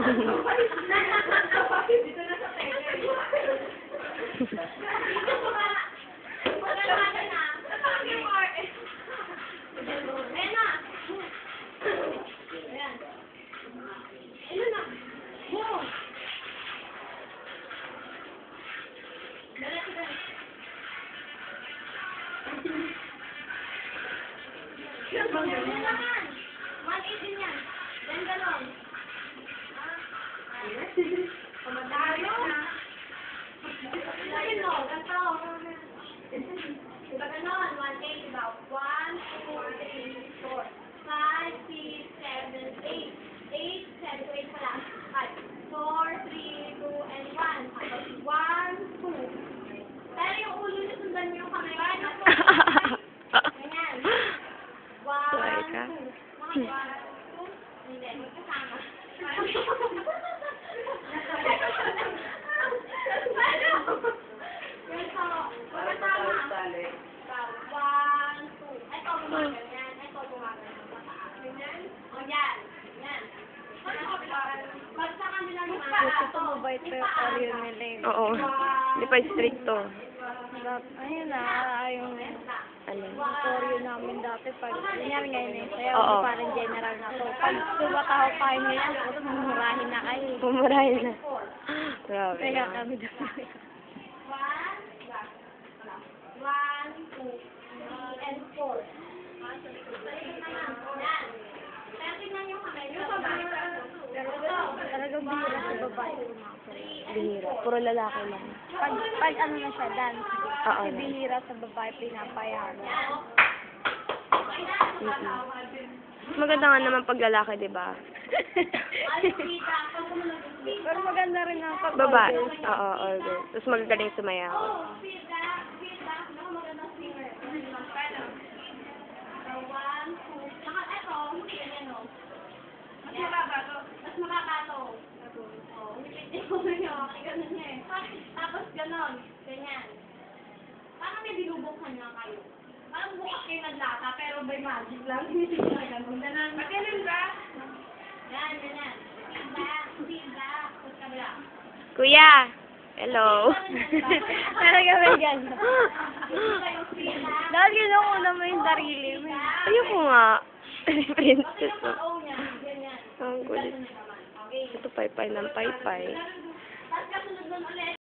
Dito na sa tele. Dito ko na. Maganda na. Kapag yung RS. Ayan na. Ayan. Ayan na. Mo. Dala sila. Ayan naman. 118 yan. Yan ganon. Pamadayo na. Ayun mo, ganito. Diba ganon? 1, 8, diba? 1, 2, 3, 4, 5, 6, 7, 8. 8, 7, 8 pala. 5, 4, 3, 2, and 1. Tapos 1, 2. Pero yung ulo niyo, sundan niyo yung kamay. Ganyan. 1, 2. Bakit 1, 2? Hindi, magkasama. Gusto mo ba ito yung Oreo nila eh? Oo. Hindi pa stricto. Ayun na, yung Alin? Oreo namin dati pag nangyari ngayon eh. Kaya Oo. parang general na to. Pag tumataho kayo ngayon, mumurahin na kayo. Pumurahin na. Grabe. Kaya kami dito. 1, 2, 3, and 4. Pero talagang bihira sa babae. Bihira. Puro lalaki lang. Pag ano na siya, dance. Oo. Kasi bihira sa babae, pinapayagan. Mas maganda nga naman pag lalaki, di ba? Pero maganda rin ang pag Babae. Oo, all good. Tapos magagaling sumayaw. Mas makakato. Tapos ganon. Ganyan. Parang may binubuksan lang kayo. Parang bukas kayo naglata, pero by magic lang. Hindi na ganon. Magaling ba? Yan, ganyan. Feedback. Tapos kabila. Kuya! Hello! Talaga ba yan? Dahil kinuuna mo yung sarili mo. Ayoko nga. Princess. Oo niya. Ganyan. Ang kulit. Ito paypay ng paypay. Tapos kasunod nun ulit.